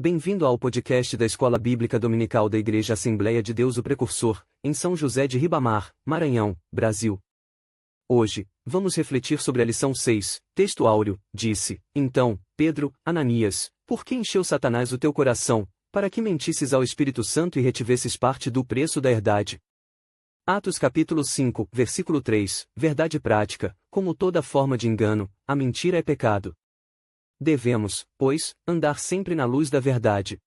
Bem-vindo ao podcast da Escola Bíblica Dominical da Igreja Assembleia de Deus o Precursor, em São José de Ribamar, Maranhão, Brasil. Hoje, vamos refletir sobre a lição 6, texto áureo. Disse, então, Pedro, Ananias, por que encheu Satanás o teu coração, para que mentisses ao Espírito Santo e retivesses parte do preço da herdade? Atos capítulo 5, versículo 3, verdade prática, como toda forma de engano, a mentira é pecado. Devemos, pois, andar sempre na luz da verdade.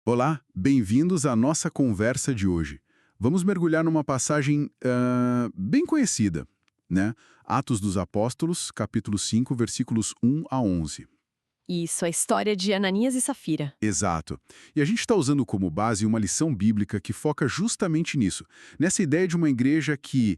Olá, bem-vindos à nossa conversa de hoje. Vamos mergulhar numa passagem bem conhecida, né? Atos dos Apóstolos, capítulo 5, versículos 1 a 11. Isso, a história de Ananias e Safira. Exato. E a gente está usando como base uma lição bíblica que foca justamente nisso, nessa ideia de uma igreja que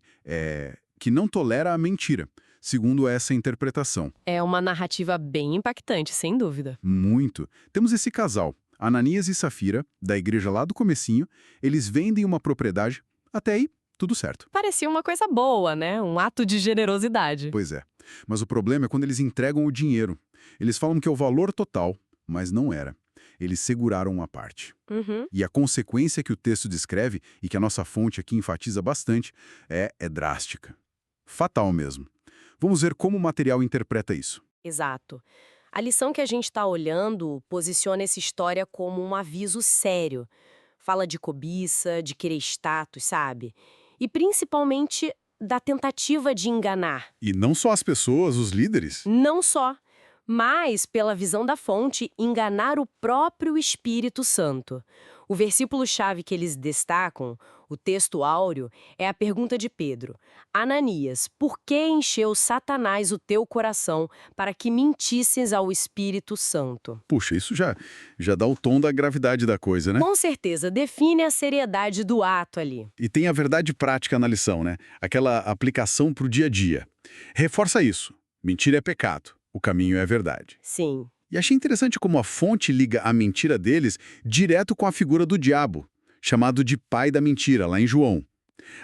não tolera a mentira, segundo essa interpretação. É uma narrativa bem impactante, sem dúvida. Muito. Temos esse casal, Ananias e Safira, da igreja lá do comecinho, eles vendem uma propriedade, até aí, tudo certo. Parecia uma coisa boa, né? Um ato de generosidade. Pois é. Mas o problema é quando eles entregam o dinheiro. Eles falam que é o valor total, mas não era. Eles seguraram uma parte. E a consequência que o texto descreve, e que a nossa fonte aqui enfatiza bastante, é drástica. Fatal mesmo. Vamos ver como o material interpreta isso. Exato. A lição que a gente está olhando posiciona essa história como um aviso sério. Fala de cobiça, de querer status, sabe? E principalmente da tentativa de enganar. E não só as pessoas, os líderes. Não só, mas, pela visão da fonte, enganar o próprio Espírito Santo. O versículo-chave que eles destacam, o texto áureo, é a pergunta de Pedro. Ananias, por que encheu Satanás o teu coração para que mentisses ao Espírito Santo? Puxa, isso já dá o tom da gravidade da coisa, né? Com certeza, define a seriedade do ato ali. E tem a verdade prática na lição, né? Aquela aplicação para o dia a dia. Reforça isso. Mentira é pecado. O caminho é a verdade. Sim. E achei interessante como a fonte liga a mentira deles direto com a figura do diabo, chamado de pai da mentira, lá em João.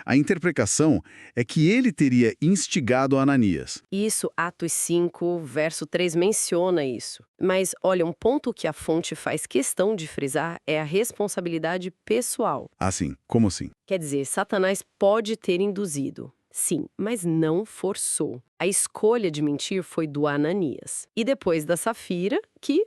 A interpretação é que ele teria instigado Ananias. Isso, Atos 5, verso 3 menciona isso. Mas, olha, um ponto que a fonte faz questão de frisar é a responsabilidade pessoal. Assim, como assim? Quer dizer, Satanás pode ter induzido. Sim, mas não forçou. A escolha de mentir foi do Ananias. E depois da Safira, que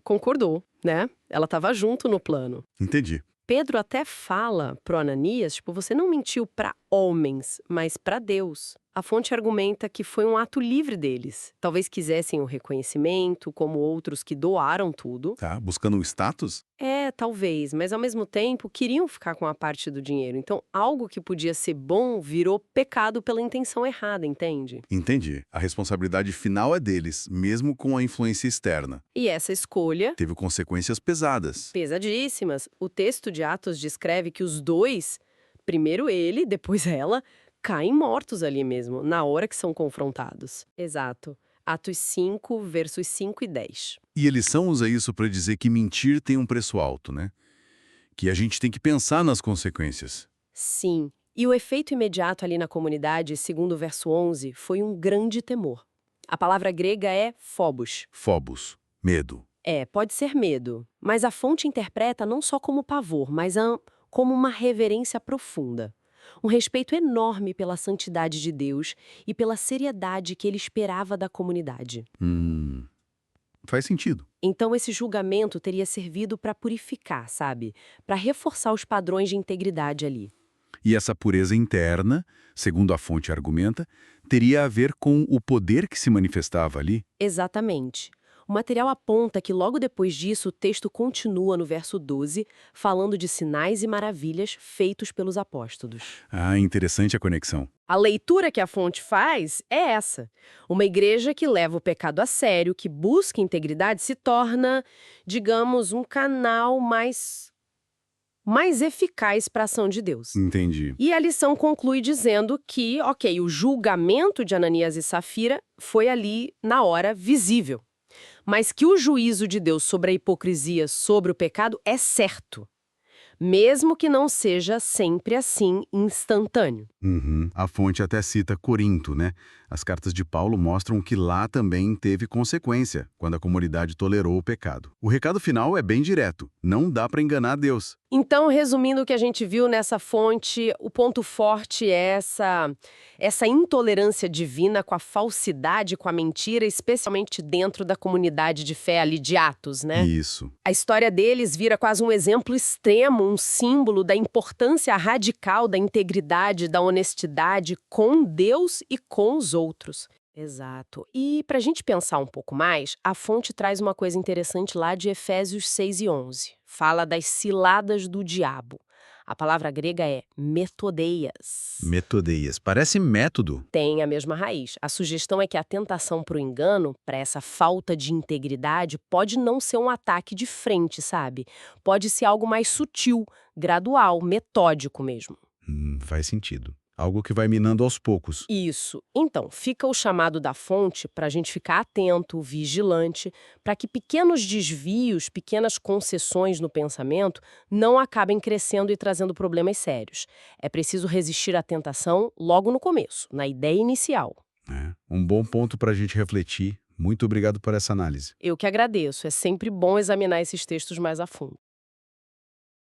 concordou, né? Ela estava junto no plano. Entendi. Pedro até fala pro Ananias, você não mentiu para homens, mas para Deus. A fonte argumenta que foi um ato livre deles. Talvez quisessem o reconhecimento, como outros que doaram tudo. Tá, buscando um status? Talvez, mas ao mesmo tempo queriam ficar com a parte do dinheiro. Então, algo que podia ser bom virou pecado pela intenção errada, entende? Entendi. A responsabilidade final é deles, mesmo com a influência externa. E essa escolha Teve consequências pesadas. pesadíssimas. O texto de Atos descreve que os dois, primeiro ele, depois ela, caem mortos ali mesmo, na hora que são confrontados. Exato. Atos 5, versos 5 e 10. E a lição usa isso para dizer que mentir tem um preço alto, né? Que a gente tem que pensar nas consequências. Sim. E o efeito imediato ali na comunidade, segundo o verso 11, foi um grande temor. A palavra grega é phobos. Phobos, medo. Pode ser medo, mas a fonte interpreta não só como pavor, mas como uma reverência profunda. Um respeito enorme pela santidade de Deus e pela seriedade que ele esperava da comunidade. Faz sentido. Então esse julgamento teria servido para purificar, sabe? Para reforçar os padrões de integridade ali. E essa pureza interna, segundo a fonte argumenta, teria a ver com o poder que se manifestava ali? Exatamente. O material aponta que logo depois disso o texto continua no verso 12, falando de sinais e maravilhas feitos pelos apóstolos. Ah, interessante a conexão. A leitura que a fonte faz é essa. Uma igreja que leva o pecado a sério, que busca integridade, se torna, digamos, um canal mais eficaz para a ação de Deus. Entendi. E a lição conclui dizendo que, o julgamento de Ananias e Safira foi ali, na hora, visível. Mas que o juízo de Deus sobre a hipocrisia, sobre o pecado, é certo. mesmo que não seja sempre assim instantâneo. A fonte até cita Corinto, né? As cartas de Paulo mostram que lá também teve consequência, quando a comunidade tolerou o pecado. O recado final é bem direto: não dá para enganar Deus. Então, resumindo o que a gente viu nessa fonte, o ponto forte é essa intolerância divina com a falsidade, com a mentira, especialmente dentro da comunidade de fé ali de Atos, né? Isso. A história deles vira quase um exemplo extremo, um símbolo da importância radical da integridade, da honestidade com Deus e com os outros. Exato. E para a gente pensar um pouco mais, a fonte traz uma coisa interessante lá de Efésios 6 e 11. Fala das ciladas do diabo. A palavra grega é metodeias. Metodeias. Parece método. Tem a mesma raiz. A sugestão é que a tentação para o engano, para essa falta de integridade, pode não ser um ataque de frente, sabe? Pode ser algo mais sutil, gradual, metódico mesmo. Faz sentido. Algo que vai minando aos poucos. Isso. Então, fica o chamado da fonte para a gente ficar atento, vigilante, para que pequenos desvios, pequenas concessões no pensamento não acabem crescendo e trazendo problemas sérios. É preciso resistir à tentação logo no começo, na ideia inicial. Um bom ponto para a gente refletir. Muito obrigado por essa análise. Eu que agradeço. É sempre bom examinar esses textos mais a fundo.